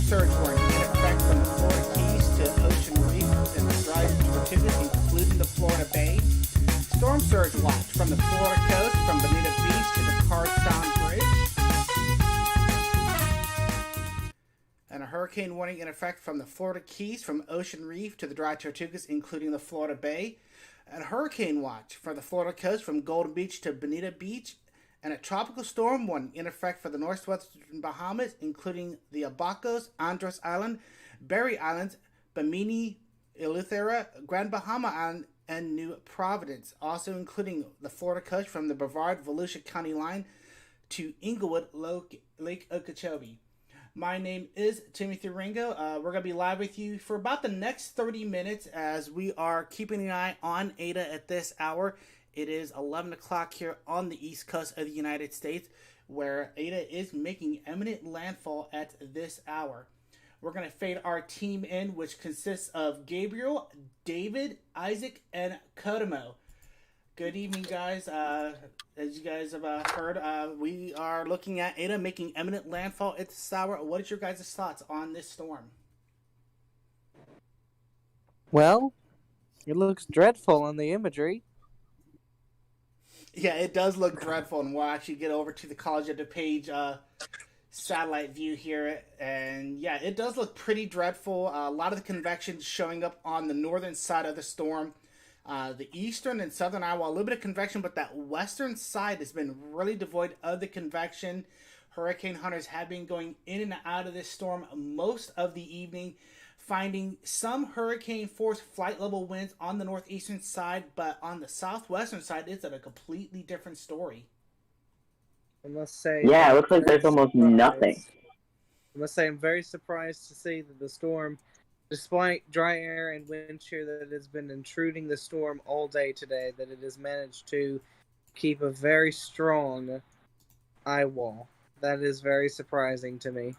surge warning in effect from the Florida Keys to Ocean Reef and the dry Tortugas, including the Florida Bay. Storm surge watch from the Florida coast from Bonita Beach to the Card Sound Bridge. And a hurricane warning in effect from the Florida Keys from Ocean Reef to the dry Tortugas, including the Florida Bay. And a hurricane watch for the Florida coast from Golden Beach to Bonita Beach. And a tropical storm warning in effect for the northwestern Bahamas, including the Abacos, Andros Island, Berry Islands, Bimini, Eleuthera, Grand Bahama Island, and New Providence. Also including the Florida coast from the Brevard-Volusia County line to Inglewood, Lake Okeechobee. My name is Timothy Ringo. We're going to be live with you for about the next 30 minutes as we are keeping an eye on Aydah at this hour. It is 11 o'clock here on the east coast of the United States, where Aydah is making imminent landfall at this hour. We're going to fade our team in, which consists of Gabriel, David, Isaac, and Kodomo. Good evening, guys. As you guys have heard, we are looking at Aydah making imminent landfall at this hour. What is your guys' thoughts on this storm? Well, it looks dreadful on the imagery. Yeah, it does look dreadful, and we'll actually get over to the College of DuPage satellite view here, and yeah, it does look pretty dreadful. A lot of the convection showing up on the northern side of the storm. The eastern and southern Iowa, a little bit of convection, but that western side has been really devoid of the convection. Hurricane hunters have been going in and out of this storm most of the evening, finding some hurricane force flight level winds on the northeastern side, but on the southwestern side, it's a completely different story. I must say... Yeah, it looks like there's almost nothing. I must say I'm very surprised to see that the storm, despite dry air and wind shear that has been intruding the storm all day today, that it has managed to keep a very strong eye wall. That is very surprising to me.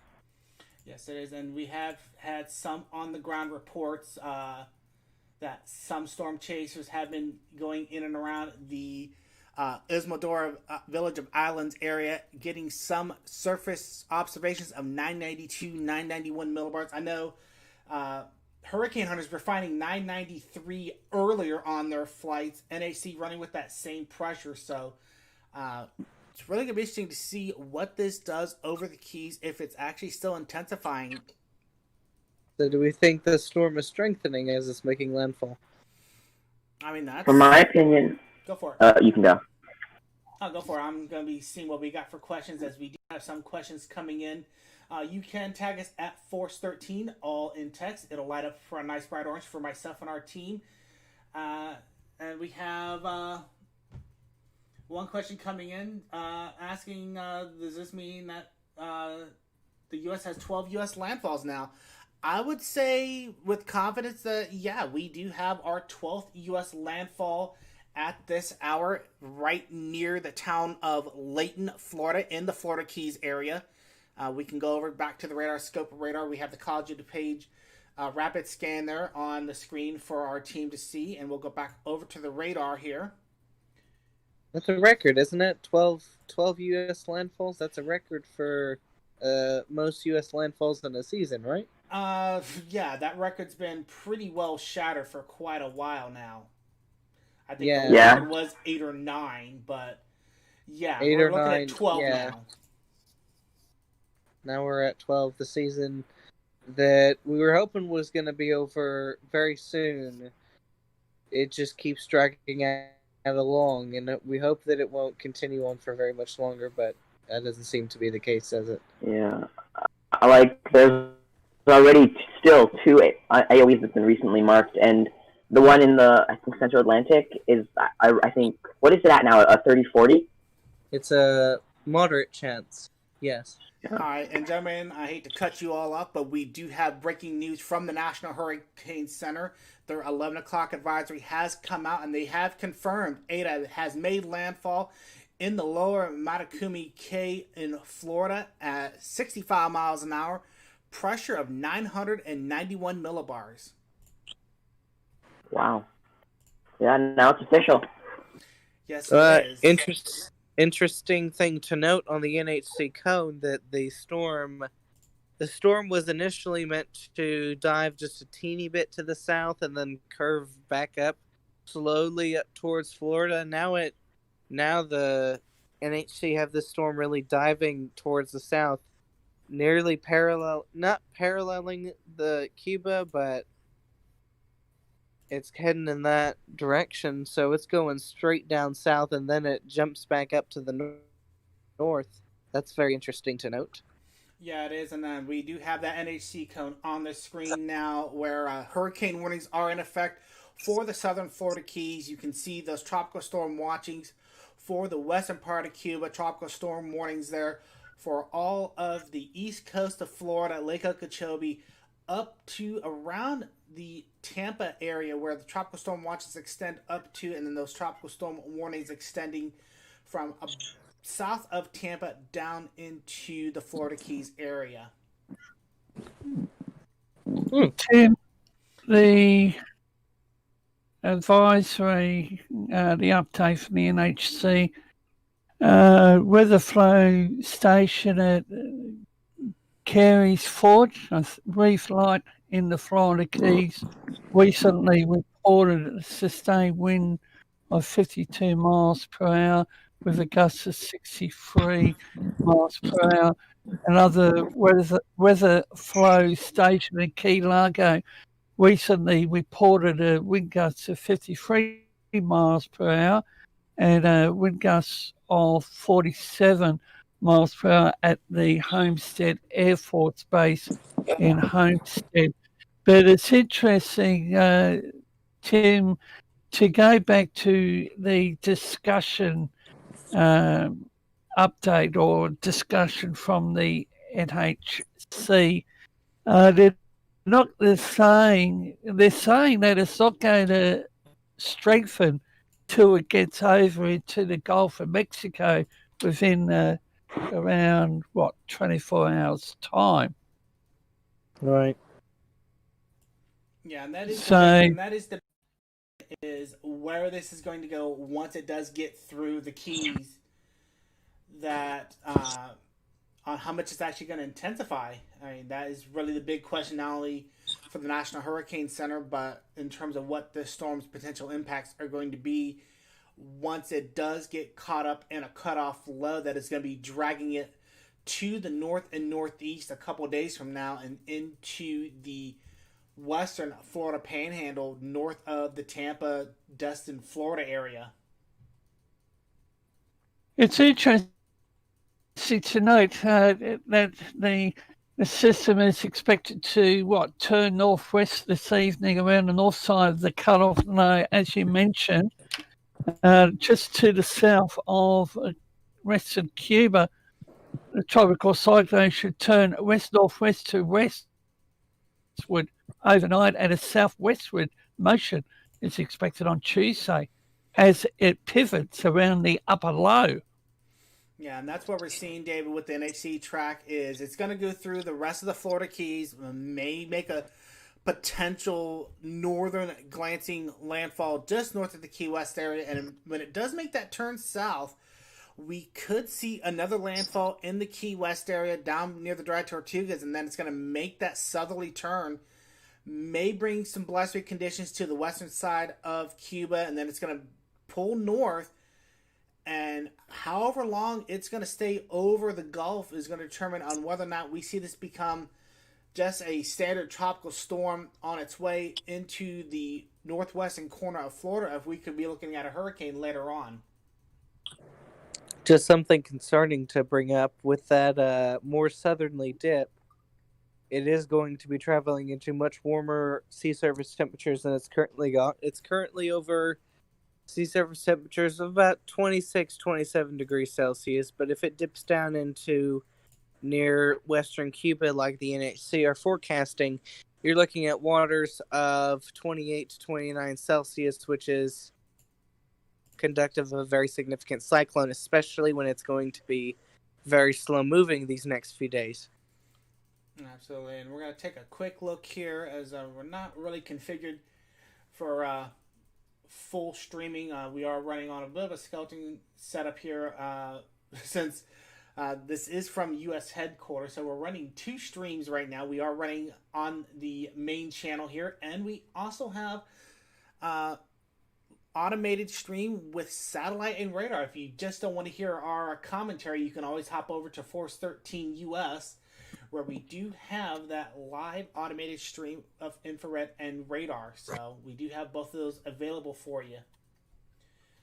Yes, it is, and we have had some on-the-ground reports that some storm chasers have been going in and around the Ismodora Village of Islands area, getting some surface observations of 992, 991 millibars. I know hurricane hunters were finding 993 earlier on their flights, NHC running with that same pressure, so... it's really going to be interesting to see what this does over the Keys, if it's actually still intensifying. So do we think the storm is strengthening as it's making landfall? I mean, that's... From my opinion... Go for it. You can go. I'll go for it. I'm going to be seeing what we got for questions, as we do have some questions coming in. You can tag us at Force13, all in text. It'll light up for a nice bright orange for myself and our team. And we have... one question coming in, asking, does this mean that the U.S. has 12 U.S. landfalls now? I would say with confidence that, yeah, we do have our 12th U.S. landfall at this hour, right near the town of Layton, Florida, in the Florida Keys area. We can go over back to the radar, scope of radar. We have the College of DuPage rapid scan there on the screen for our team to see, and we'll go back over to the radar here. That's a record, isn't it? 12 U.S. landfalls? That's a record for most U.S. landfalls in a season, right? Yeah, that record's been pretty well shattered for quite a while now. I think the record was 8 or 9, but yeah, we're looking at 12 now. Now we're at 12. The season that we were hoping was going to be over very soon, it just keeps dragging out along, and we hope that it won't continue on for very much longer, but that doesn't seem to be the case, does it? Yeah. There's already still 2 AOEs that's been recently marked, and the one in the, I think, Central Atlantic is, I think, what is it at now, a 30-40? It's a moderate chance, yes. All right, and gentlemen, I hate to cut you all up, but we do have breaking news from the National Hurricane Center. Their 11 o'clock advisory has come out, and they have confirmed Aydah has made landfall in the lower Matacumi Cay in Florida at 65 miles an hour, pressure of 991 millibars. Wow. Yeah, now it's official. Yes, it is. Interesting thing to note on the NHC cone that the storm The storm was initially meant to dive just a teeny bit to the south and then curve back up slowly up towards Florida. Now the NHC have this storm really diving towards the south, nearly not paralleling the Cuba, but it's heading in that direction. So it's going straight down south, and then it jumps back up to the north. That's very interesting to note. Yeah, it is, and then we do have that NHC cone on the screen now, where hurricane warnings are in effect for the southern Florida Keys. You can see those tropical storm watchings for the western part of Cuba, tropical storm warnings there for all of the east coast of Florida, Lake Okeechobee, up to around the Tampa area, where the tropical storm watches extend up to, and then those tropical storm warnings extending from south of Tampa down into the Florida Keys area. Tim, the advisory, the update from the NHC, weather flow station at Carey's Ford, a reef light in the Florida Keys, recently reported a sustained wind of 52 miles per hour with a gust of 63 miles per hour. Another weather flow station in Key Largo recently reported a wind gust of 53 miles per hour and a wind gust of 47 miles per hour at the Homestead Air Force Base in Homestead. But it's interesting, Tim, to go back to the discussion update or discussion from the NHC. They're saying that it's not going to strengthen till it gets over into the Gulf of Mexico within around 24 hours time. Right. Yeah, and that is So, is where this is going to go once it does get through the Keys. That on how much it's actually going to intensify. I mean, that is really the big question, not only for the National Hurricane Center, but in terms of what the storm's potential impacts are going to be once it does get caught up in a cutoff low that is going to be dragging it to the north and northeast a couple days from now and into the western Florida Panhandle north of the Tampa, Destin, Florida area. it's interesting to note that the system is expected to turn northwest this evening around the north side of the cutoff. As you mentioned, just to the south of western Cuba, the tropical cyclone should turn west-northwest to westward overnight, and a southwestward motion is expected on Tuesday as it pivots around the upper low. Yeah, and that's what we're seeing, David, with the NHC track is it's going to go through the rest of the Florida Keys, may make a potential northern glancing landfall just north of the Key West area. And when it does make that turn south, we could see another landfall in the Key West area down near the Dry Tortugas, and then it's going to make that southerly turn, may bring some blustery conditions to the western side of Cuba, and then it's going to pull north. And however long it's going to stay over the Gulf is going to determine on whether or not we see this become just a standard tropical storm on its way into the northwestern corner of Florida, if we could be looking at a hurricane later on. Just something concerning to bring up with that more southerly dip. It is going to be traveling into much warmer sea surface temperatures than it's currently got. It's currently over sea surface temperatures of about 26, 27 degrees Celsius, but if it dips down into near western Cuba like the NHC are forecasting, you're looking at waters of 28 to 29 Celsius, which is conductive of a very significant cyclone, especially when it's going to be very slow moving these next few days. Absolutely, and we're going to take a quick look here as we're not really configured for full streaming. We are running on a bit of a skeleton setup here since This is from U.S. headquarters, so we're running 2 streams right now. We are running on the main channel here, and we also have automated stream with satellite and radar. If you just don't want to hear our commentary, you can always hop over to Force 13 US, where we do have that live automated stream of infrared and radar. So we do have both of those available for you.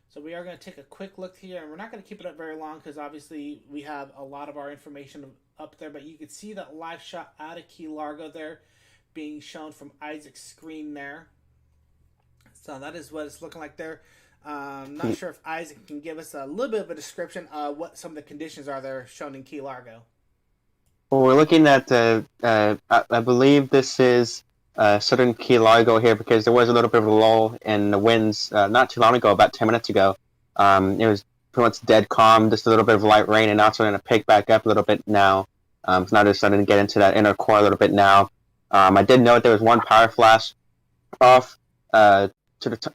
So we are going to take a quick look here, and we're not going to keep it up very long because obviously we have a lot of our information up there, but you can see that live shot out of Key Largo there being shown from Isaac's screen there. So that is what it's looking like there. Not sure if Isaac can give us a little bit of a description of what some of the conditions are there shown in Key Largo. Well, we're looking at, I believe this is southern Key Largo here, because there was a little bit of a lull in the winds not too long ago, about 10 minutes ago. It was pretty much dead calm, just a little bit of light rain, and now it's starting to pick back up a little bit now. So now they're starting to get into that inner core a little bit now. I did note there was one power flash off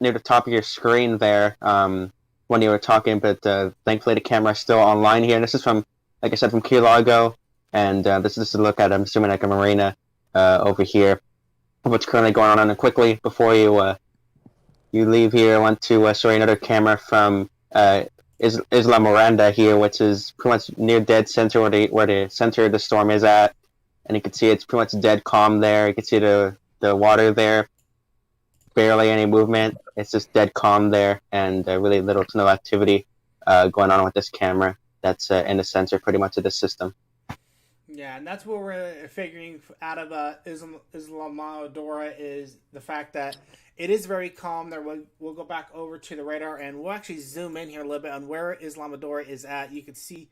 near the top of your screen there when you were talking, but thankfully the camera is still online here. And this is from, like I said, from Key Largo, and this is a look at, I'm assuming, like a marina over here, what's currently going on. And quickly, before you leave here, I want to show you another camera from Isla Miranda here, which is pretty much near dead center where the center of the storm is at. And you can see it's pretty much dead calm there. You can see the water there. Barely any movement. It's just dead calm there, and really little to no activity going on with this camera that's in the center pretty much of the system. Yeah, and that's what we're figuring out of Islamorada is the fact that it is very calm there. We'll go back over to the radar, and we'll actually zoom in here a little bit on where Islamorada is at. You can see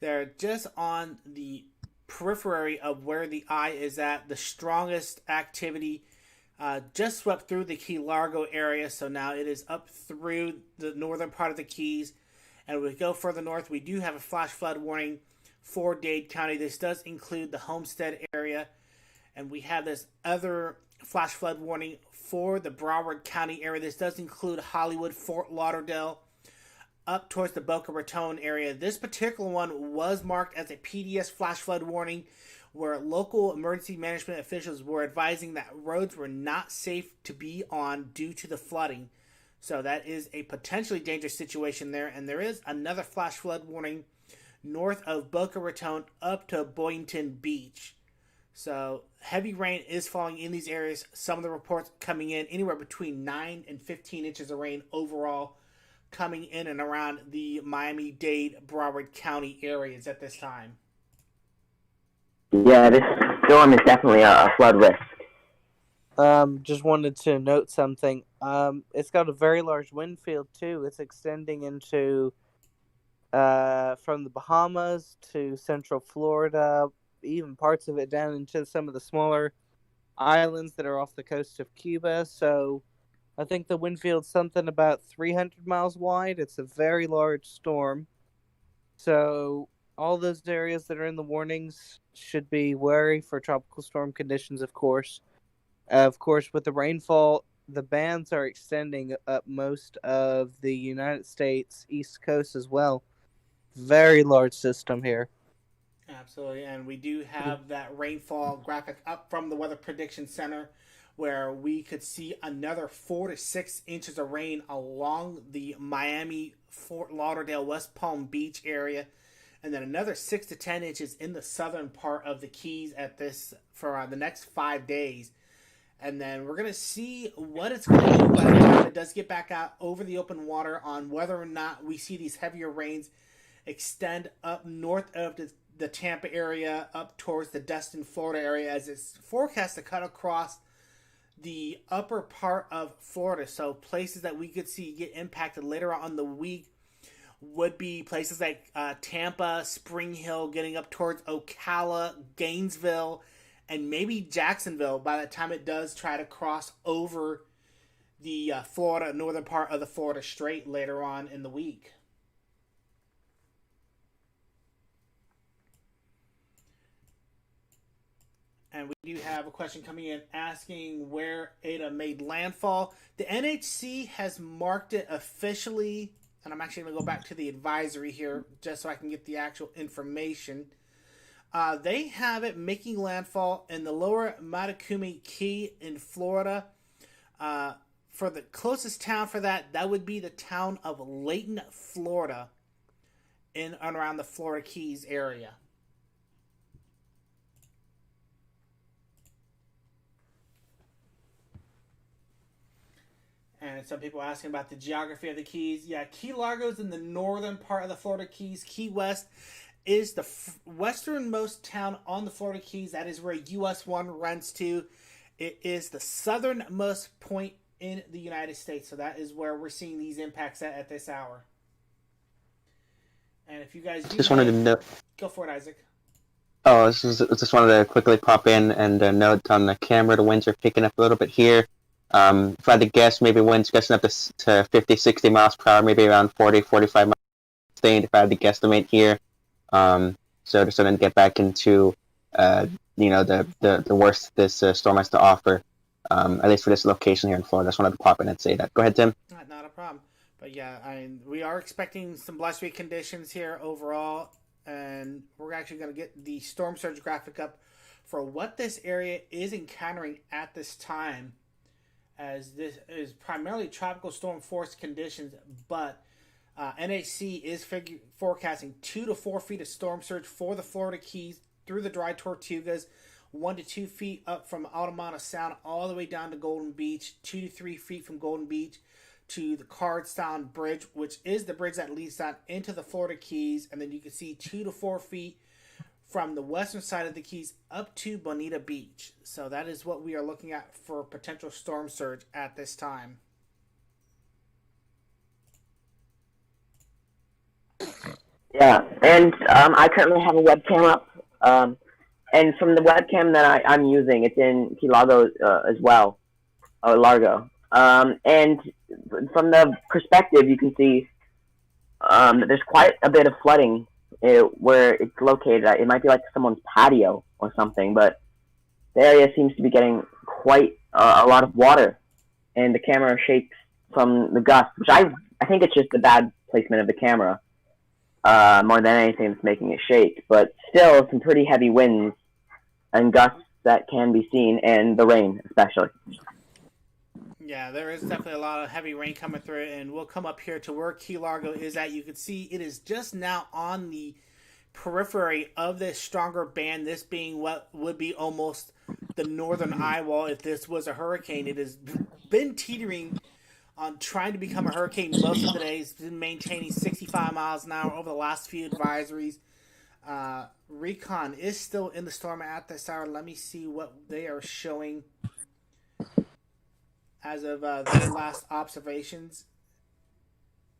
they're just on the periphery of where the eye is at. The strongest activity just swept through the Key Largo area, so now it is up through the northern part of the Keys. And we go further north, we do have a flash flood warning for Dade County. This does include the Homestead area, and we have this other flash flood warning for the Broward County area. This does include Hollywood, Fort Lauderdale, up towards the Boca Raton area. This particular one was marked as a PDS flash flood warning, where local emergency management officials were advising that roads were not safe to be on due to the flooding. So that is a potentially dangerous situation there. And there is another flash flood warning north of Boca Raton up to Boynton Beach. So heavy rain is falling in these areas. Some of the reports coming in anywhere between 9 and 15 inches of rain overall coming in and around the Miami-Dade, Broward County areas at this time. Yeah, this storm is definitely a flood risk. Just wanted to note something. It's got a very large wind field too. It's extending into from the Bahamas to Central Florida, even parts of it down into some of the smaller islands that are off the coast of Cuba. So I think the wind field's something about 300 miles wide. It's a very large storm. So all those areas that are in the warnings should be wary for tropical storm conditions, of course. Of course, with the rainfall, the bands are extending up most of the United States East Coast as well. Very large system here. Absolutely, and we do have that rainfall graphic up from the Weather Prediction Center, where we could see another 4 to 6 inches of rain along the Miami, Fort Lauderdale, West Palm Beach area, and then another 6 to 10 inches in the southern part of the Keys at this for the next 5 days. And then we're going to see what it's going to do by the time it does get back out over the open water on whether or not we see these heavier rains extend up north of the Tampa area up towards the Destin, Florida area, as it's forecast to cut across the upper part of Florida. So places that we could see get impacted later on in the week would be places like Tampa, Spring Hill, getting up towards Ocala, Gainesville, and maybe Jacksonville by the time it does try to cross over the Florida, northern part of the Florida Strait later on in the week. And we do have a question coming in asking where Aydah made landfall. The NHC has marked it officially and I'm actually going to go back to the advisory here just so I can get the actual information. They have it making landfall in the lower Matakumi Key in Florida. For the closest town for that would be the town of Layton, Florida, in and around the Florida Keys area. And some people are asking about the geography of the Keys. Yeah, Key Largo is in the northern part of the Florida Keys. Key West is the westernmost town on the Florida Keys. That is where US 1 runs to. It is the southernmost point in the United States. So that is where we're seeing these impacts at this hour. And if you guys just wanted to know. Go for it, Isaac. Oh, just wanted to quickly pop in and note on the camera, the winds are picking up a little bit here. If I had to guess, maybe winds gusting up to 50, 60 miles per hour, maybe around 40, 45 miles sustained, if I had to guesstimate here. So just to get back into, the worst this storm has to offer, at least for this location here in Florida. I just wanted to pop in and say that. Go ahead, Tim. Not a problem. But yeah, we are expecting some blustery conditions here overall, and we're actually going to get the storm surge graphic up for what this area is encountering at this time, as this is primarily tropical storm force conditions, but NHC is forecasting 2 to 4 feet of storm surge for the Florida Keys through the dry Tortugas, 1 to 2 feet up from Altamont Sound all the way down to Golden Beach, 2 to 3 feet from Golden Beach to the Cardstown Bridge, which is the bridge that leads down into the Florida Keys, and then you can see 2 to 4 feet from the western side of the Keys up to Bonita Beach. So that is what we are looking at for potential storm surge at this time. Yeah, and I currently have a webcam up, and from the webcam that I'm using, it's in Key Largo as well, or Largo. And from the perspective, you can see that there's quite a bit of flooding where it's located. It might be like someone's patio or something, but the area seems to be getting quite a lot of water, and the camera shakes from the gust, which I think it's just the bad placement of the camera more than anything that's making it shake. But still, some pretty heavy winds and gusts that can be seen, and the rain especially. Yeah, there is definitely a lot of heavy rain coming through, and we'll come up here to where Key Largo is at. You can see it is just now on the periphery of this stronger band, this being what would be almost the northern eye wall if this was a hurricane. It has been teetering on trying to become a hurricane most of the day. It's been maintaining 65 miles an hour over the last few advisories. Recon is still in the storm at this hour. Let me see what they are showing as of their last observations.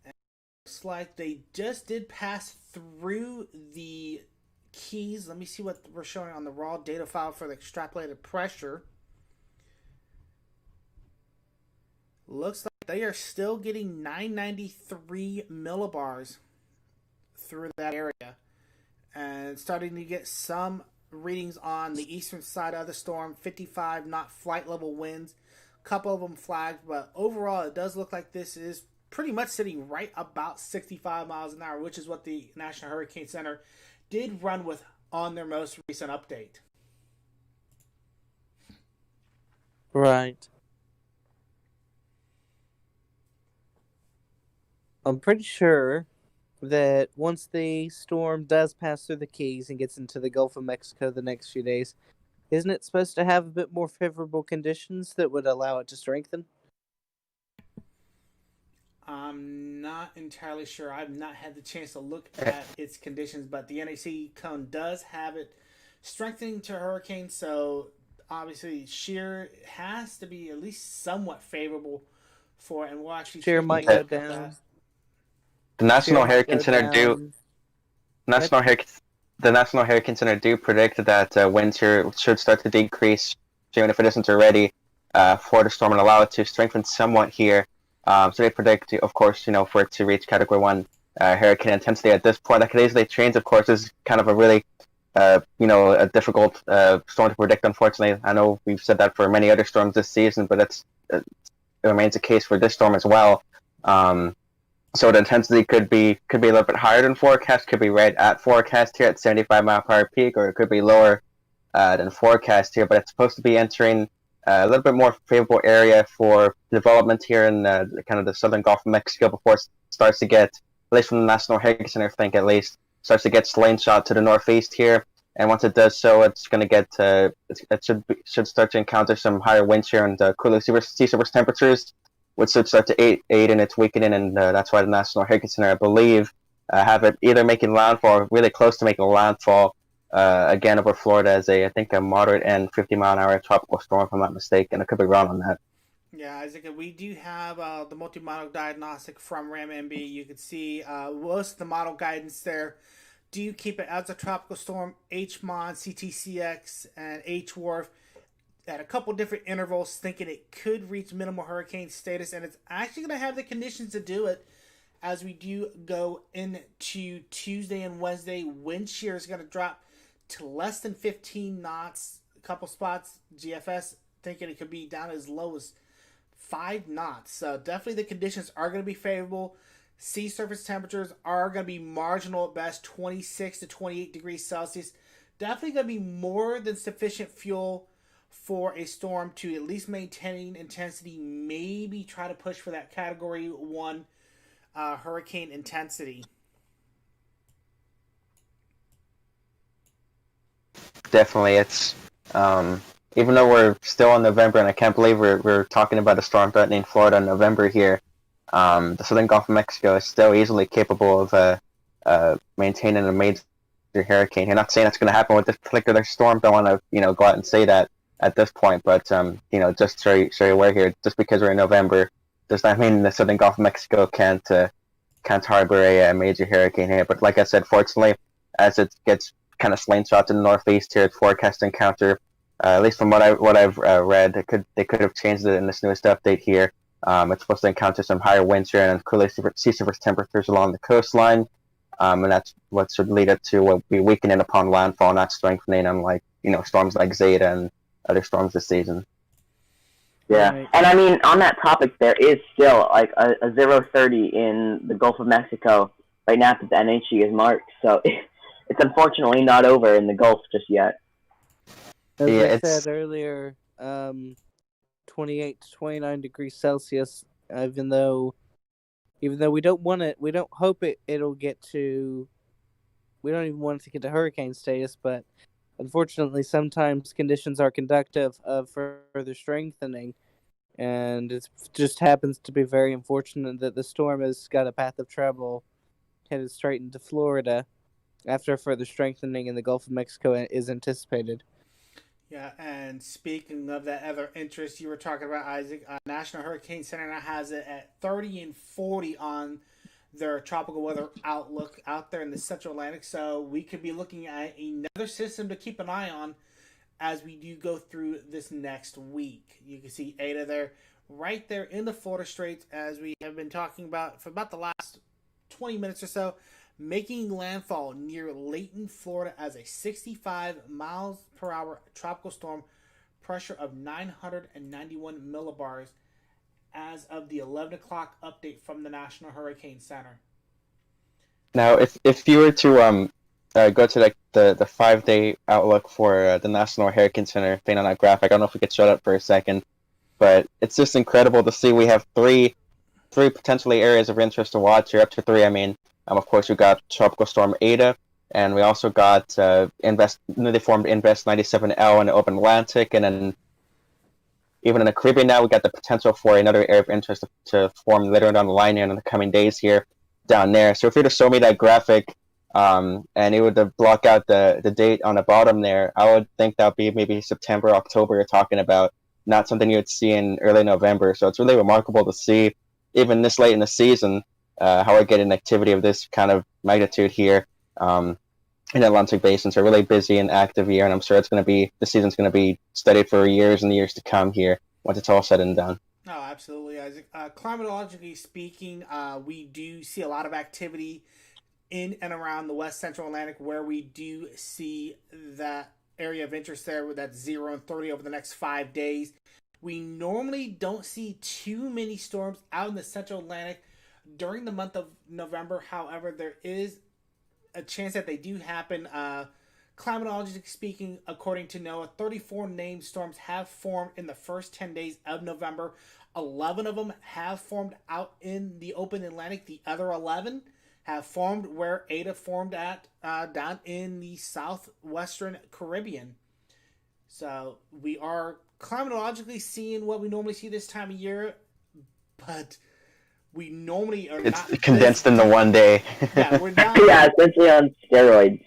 And it looks like they just did pass through the Keys. Let me see what we're showing on the raw data file for the extrapolated pressure. Looks like they are still getting 993 millibars through that area, and starting to get some readings on the eastern side of the storm. 55 knot flight level winds, a couple of them flagged, but overall it does look like this is pretty much sitting right about 65 miles an hour, which is what the National Hurricane Center did run with on their most recent update. Right. I'm pretty sure that once the storm does pass through the Keys and gets into the Gulf of Mexico the next few days, isn't it supposed to have a bit more favorable conditions that would allow it to strengthen? I'm not entirely sure. I've not had the chance to look at its conditions, but the NAC cone does have it strengthening to hurricane, so obviously shear has to be at least somewhat favorable for it, and we'll actually Shear might go down. The National Hurricane Center do predict that winds here should start to decrease, even if it isn't already, for the storm and allow it to strengthen somewhat here. So they predict, of course, for it to reach Category 1 hurricane intensity at this point. That could easily change, of course. This is kind of a really, a difficult storm to predict, unfortunately. I know we've said that for many other storms this season, but it remains the case for this storm as well. So the intensity could be a little bit higher than forecast, could be right at forecast here at 75-mile-per-hour peak, or it could be lower than forecast here. But it's supposed to be entering a little bit more favorable area for development here in kind of the southern Gulf of Mexico before it starts to get, at least from the National Hurricane Center, I think at least, starts to get slingshot to the northeast here. And once it does so, it's going to get it should start to encounter some higher wind shear and cooler sea surface temperatures, which should start to aid in its weakening, and that's why the National Hurricane Center, I believe, have it either making landfall or really close to making landfall again over Florida as I think a moderate and 50-mile-an-hour tropical storm, if I'm not mistaken. I could be wrong on that. Yeah, Isaac, we do have the multi-model diagnostic from RAMMB. You can see most of the model guidance there do keep it as a tropical storm, HMON, CTCX, and HWRF at a couple different intervals, thinking it could reach minimal hurricane status, and it's actually going to have the conditions to do it as we do go into Tuesday and Wednesday. Wind shear is going to drop to less than 15 knots. A couple spots, GFS thinking it could be down as low as 5 knots. So definitely the conditions are going to be favorable. Sea surface temperatures are going to be marginal at best, 26 to 28 degrees Celsius. Definitely going to be more than sufficient fuel for a storm to at least maintain intensity, maybe try to push for that Category 1 hurricane intensity. Definitely, it's even though we're still in November, and I can't believe we're talking about a storm threatening Florida in November here. The southern Gulf of Mexico is still easily capable of maintaining a major hurricane. I'm not saying that's going to happen with this particular storm. Don't want to go out and say that at this point, but just so you're aware here, just because we're in November does not mean the southern Gulf of Mexico can't harbor a major hurricane here. But like I said, fortunately, as it gets kind of slingshot to the northeast here, it's forecast to encounter, at least from what I've read, they could have changed it in this newest update here. It's supposed to encounter some higher wind shear and cooler sea surface temperatures along the coastline, and that's what should lead it to what be weakening upon landfall, not strengthening, unlike storms like Zeta and other storms this season. Yeah, Right. and I mean, on that topic, there is still like a 0-30 in the Gulf of Mexico right now that the NHC is marked, so it's unfortunately not over in the Gulf just yet. As Yeah, I it's- said earlier, 28 to 29 degrees Celsius. Even though we don't want it, we don't hope it'll get to. We don't even want it to get to hurricane status, but unfortunately, sometimes conditions are conductive of further strengthening, and it just happens to be very unfortunate that the storm has got a path of travel headed straight into Florida after further strengthening in the Gulf of Mexico is anticipated. Yeah, and speaking of that other interest you were talking about, Isaac, National Hurricane Center now has it at 30 and 40 on their tropical weather outlook out there in the Central Atlantic. So we could be looking at another system to keep an eye on as we do go through this next week. You can see Aydah there, right there in the Florida Straits, as we have been talking about for about the last 20 minutes or so, making landfall near Layton, Florida as a 65 miles per hour tropical storm, pressure of 991 millibars as of the 11 o'clock update from the National Hurricane Center. Now, if you were to go to like the 5-day outlook for the National Hurricane Center thing on that graphic, I don't know if we could show that for a second, but it's just incredible to see. We have three potentially areas of interest to watch here, up to 3. I mean, of course, we got Tropical Storm Eta, and we also got newly formed Invest 97L in the open Atlantic, and then even in the Caribbean now, we got the potential for another area of interest to form later down the line here in the coming days here down there. So if you were to show me that graphic, and it would block out the date on the bottom there, I would think that would be maybe September, October you're talking about, not something you would see in early November. So it's really remarkable to see, even this late in the season, how we're getting activity of this kind of magnitude here in the Atlantic Basin. So really busy and active year, and I'm sure the season's going to be steady for years and years to come here once it's all said and done. No, absolutely, Isaac. Climatologically speaking, we do see a lot of activity in and around the West Central Atlantic, where we do see that area of interest there with that 0 and 30 over the next 5 days. We normally don't see too many storms out in the Central Atlantic during the month of November. However, there is a chance that they do happen. Climatologically speaking, according to NOAA, 34 named storms have formed in the first 10 days of November. 11 of them have formed out in the open Atlantic. The other 11 have formed where Aydah formed at down in the southwestern Caribbean. So we are climatologically seeing what we normally see this time of year, but we normally are It's not condensed into one day. Yeah, we're not. Yeah, essentially on steroids.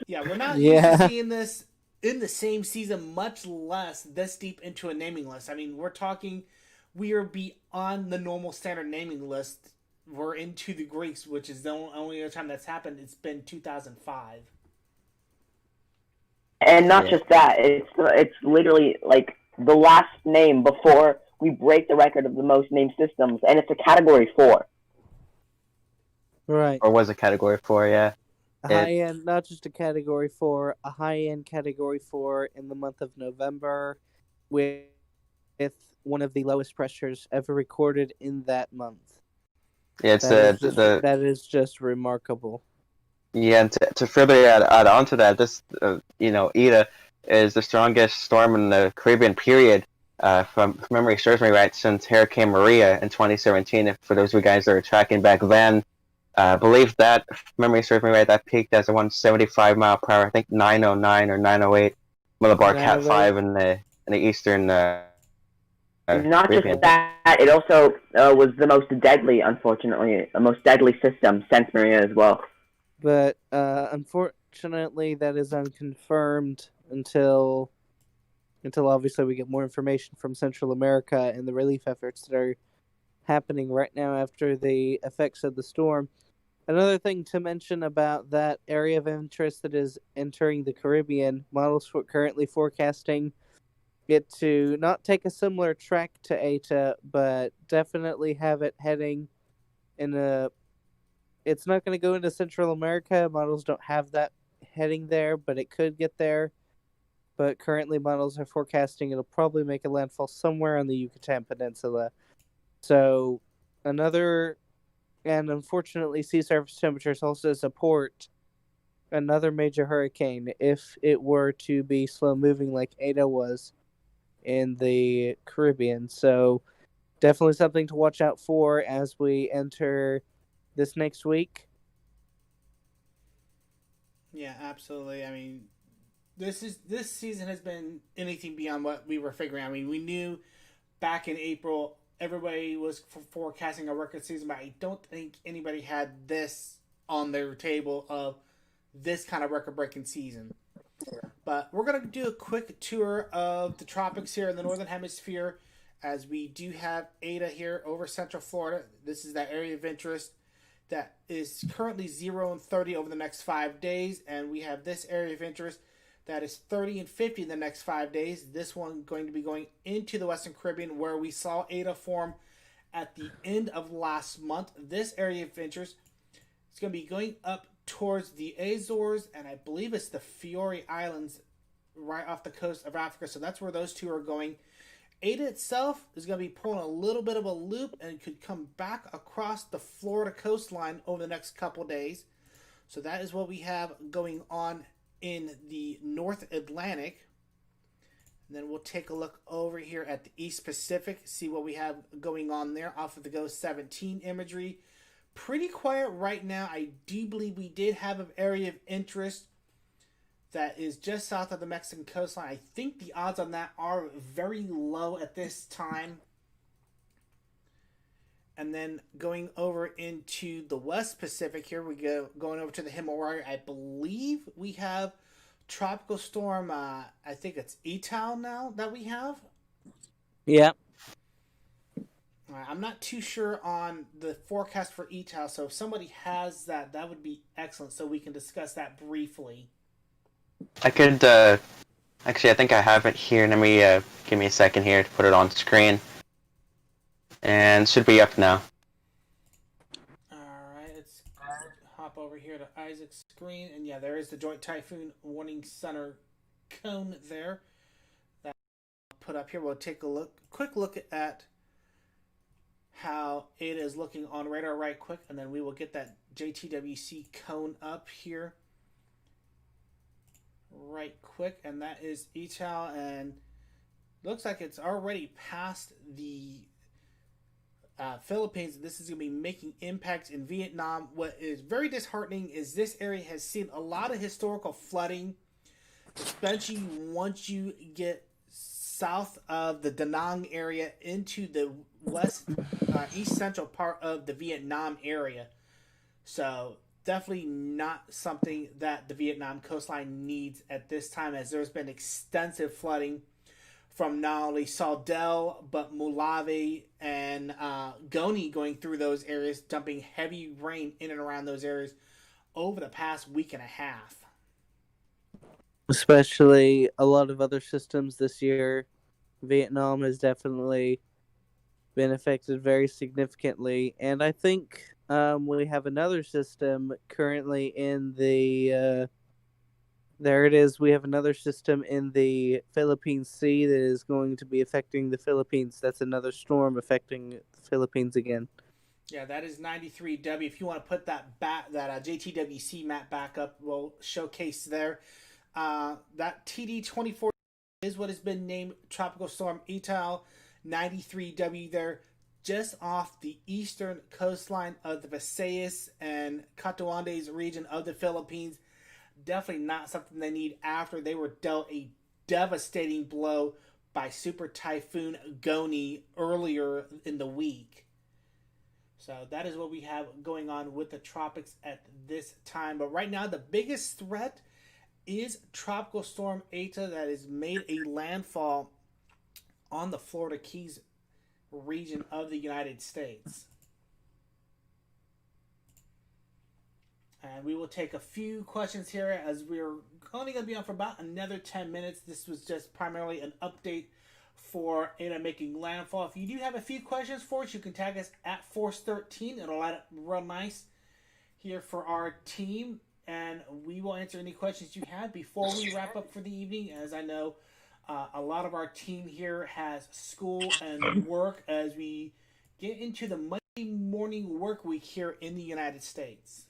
Yeah, we're not used to seeing this in the same season, much less this deep into a naming list. I mean, we're talking, we are beyond the normal standard naming list. We're into the Greeks, which is the only other time that's happened. It's been 2005. And not just that, it's literally like the last name before we break the record of the most named systems, and it's a Category 4. Right. Or was a Category 4, yeah. A high-end, not just a Category 4, a high-end Category 4 in the month of November with one of the lowest pressures ever recorded in that month. Yeah, it's that is just remarkable. Yeah, and to further add on to that, this Aydah is the strongest storm in the Caribbean period, if memory serves me right, since Hurricane Maria in 2017. If for those of you guys that are tracking back then, I believe that, if memory serves me right, that peaked as a 175 mile per hour, I think 909 or 908 millibar Cat 5 in the eastern Not Caribbean. just that, it also was the most deadly, unfortunately, the most deadly system since Maria as well. But unfortunately, that is unconfirmed until obviously we get more information from Central America and the relief efforts that are happening right now after the effects of the storm. Another thing to mention about that area of interest that is entering the Caribbean, models currently forecasting it to not take a similar track to Eta, but definitely have it heading in a... It's not going to go into Central America. Models don't have that heading there, but it could get there. But currently models are forecasting it'll probably make a landfall somewhere on the Yucatan Peninsula. So and unfortunately sea surface temperatures also support another major hurricane if it were to be slow moving like Aydah was in the Caribbean. So definitely something to watch out for as we enter this next week. Yeah, absolutely. I mean, this season has been anything beyond what we were figuring. I mean, we knew back in April everybody was forecasting a record season, but I don't think anybody had this on their table of this kind of record-breaking season. But we're going to do a quick tour of the tropics here in the Northern Hemisphere, as we do have Aydah here over Central Florida. This is that area of interest that is currently 0 and 30 over the next 5 days, and we have this area of interest that is 30 and 50 in the next 5 days. This one going to be going into the Western Caribbean, where we saw Aydah form at the end of last month. This area of interest is going to be going up towards the Azores, and I believe it's the Fiore Islands right off the coast of Africa. So that's where those two are going. Aydah itself is going to be pulling a little bit of a loop and could come back across the Florida coastline over the next couple days. So that is what we have going on in the North Atlantic. And then we'll take a look over here at the East Pacific, see what we have going on there off of the GOES 17 imagery. Pretty quiet right now. I do believe we did have an area of interest that is just south of the Mexican coastline. I think the odds on that are very low at this time. And then going over into the West Pacific here, we go going over to the Himalaya. I believe we have tropical storm, I think it's Eta now that we have. Yeah. I'm not too sure on the forecast for Eta, so if somebody has that, that would be excellent, so we can discuss that briefly. I could, actually, I think I have it here. Let me, give me a second here to put it on screen. And should be up now. Alright, let's hop over here to Isaac's screen. And yeah, there is the Joint Typhoon Warning Center cone there that I'll put up here. We'll take a quick look at how it is looking on radar right quick, and then we will get that JTWC cone up here right quick, and that is Etal, and looks like it's already past the Philippines. This is going to be making impacts in Vietnam. What is very disheartening is this area has seen a lot of historical flooding, especially once you get south of the Da Nang area into the east central part of the Vietnam area. So definitely not something that the Vietnam coastline needs at this time, as there's been extensive flooding from not only Saldel, but Mulave and Goni going through those areas, dumping heavy rain in and around those areas over the past week and a half. Especially a lot of other systems this year. Vietnam has definitely been affected very significantly. And I think we have another system currently in the... there it is. We have another system in the Philippine Sea that is going to be affecting the Philippines. That's another storm affecting the Philippines again. Yeah, that is 93W. If you want to put that JTWC map back up, we'll showcase there. That TD24 is what has been named Tropical Storm Eta. 93W there, just off the eastern coastline of the Visayas and Catanduanes region of the Philippines. Definitely not something they need after they were dealt a devastating blow by Super Typhoon Goni earlier in the week. So that is what we have going on with the tropics at this time. But right now, the biggest threat is Tropical Storm Eta that has made a landfall on the Florida Keys region of the United States. And we will take a few questions here, as we're only going to be on for about another 10 minutes. This was just primarily an update for Aydah making landfall. If you do have a few questions for us, you can tag us at Force13. It'll light up real nice here for our team, and we will answer any questions you have before we wrap up for the evening, as I know a lot of our team here has school and work as we get into the Monday morning work week here in the United States.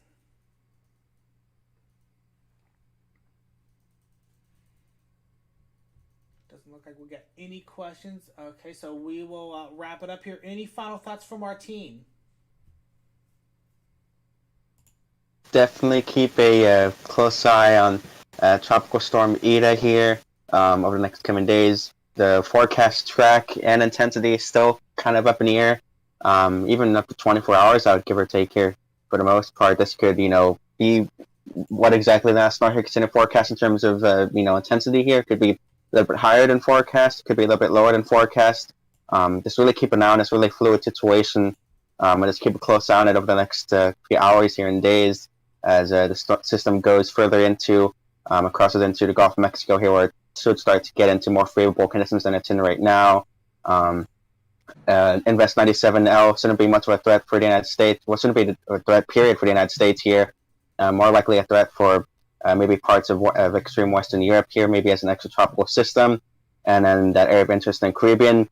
Doesn't look like we got any questions. Okay, so we will wrap it up here. Any final thoughts from our team? Definitely keep a close eye on Tropical Storm Eta here over the next coming days. The forecast track and intensity is still kind of up in the air. Even up to 24 hours, I would give or take here. For the most part, this could, be what exactly the National Hurricane forecast in terms of, intensity here. Could be a little bit higher than forecast, could be a little bit lower than forecast. Just really keep an eye on this really fluid situation. And just keep a close eye on it over the next few hours here and days as the system goes further into, crosses into the Gulf of Mexico here, where it should start to get into more favorable conditions than it's in right now. Invest 97L shouldn't be much of a threat for the United States. Well, shouldn't be a threat period for the United States here. More likely a threat for maybe parts of extreme Western Europe here, maybe as an extratropical system. And then that area of interest in the Caribbean,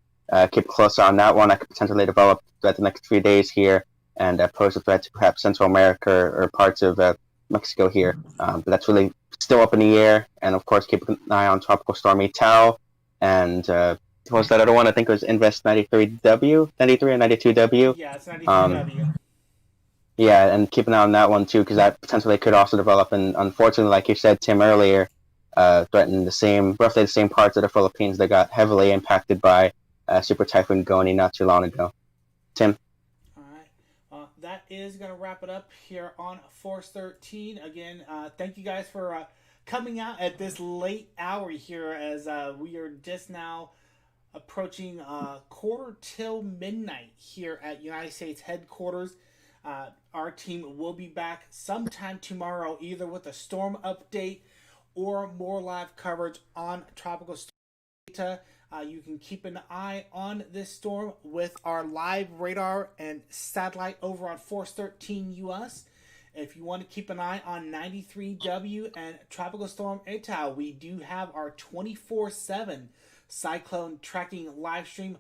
keep close on that one. That could potentially develop throughout the next 3 days here and pose a threat to perhaps Central America or parts of Mexico here. But that's really still up in the air. And of course, keep an eye on Tropical Storm Eta. And what was that other one? I think it was Invest 93W, 93 and 92W. Yeah, it's 93W. Yeah, and keep an eye on that one too, because that potentially could also develop. And unfortunately, like you said, Tim, earlier, threaten roughly the same parts of the Philippines that got heavily impacted by Super Typhoon Goni not too long ago. Tim? All right. That is going to wrap it up here on Force 13. Again, thank you guys for coming out at this late hour here, as we are just now approaching quarter till midnight here at United States headquarters. Our team will be back sometime tomorrow, either with a storm update or more live coverage on Tropical Storm Eta. You can keep an eye on this storm with our live radar and satellite over on Force 13 US. If you want to keep an eye on 93W and Tropical Storm Eta, we do have our 24/7 cyclone tracking live stream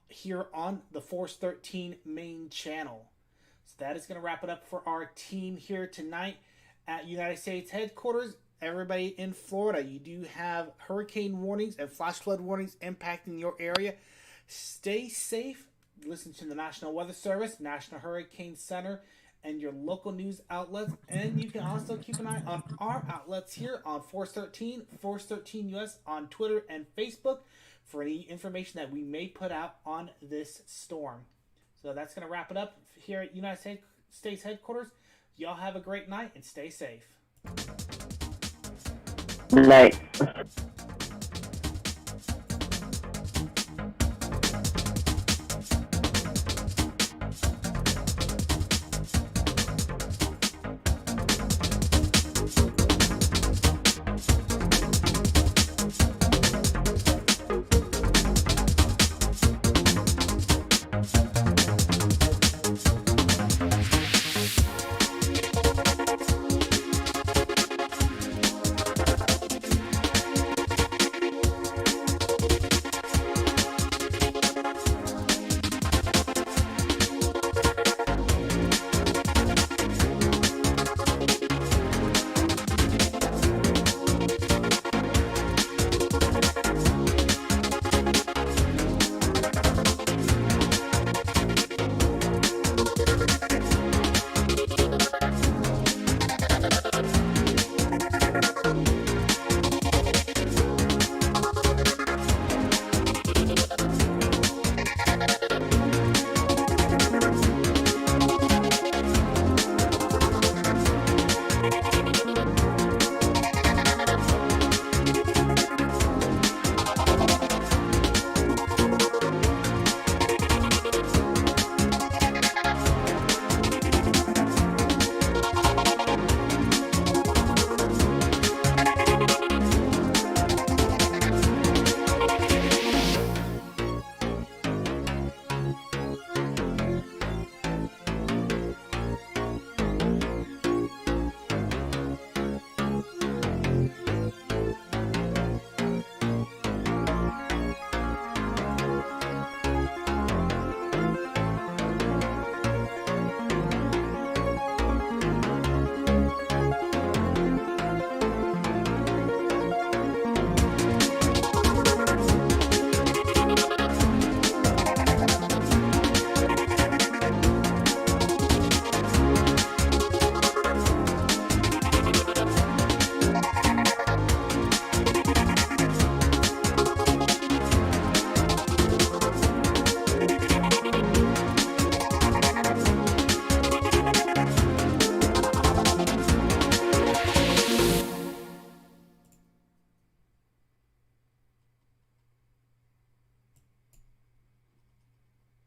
here on the Force 13 main channel. So that is going to wrap it up for our team here tonight at United States headquarters. Everybody in Florida, you do have hurricane warnings and flash flood warnings impacting your area. Stay safe. Listen to the National Weather Service, National Hurricane Center, and your local news outlets. And you can also keep an eye on our outlets here on Force 13, Force 13 US on Twitter and Facebook for any information that we may put out on this storm. So that's going to wrap it up here at United States headquarters. Y'all have a great night and stay safe. Good night.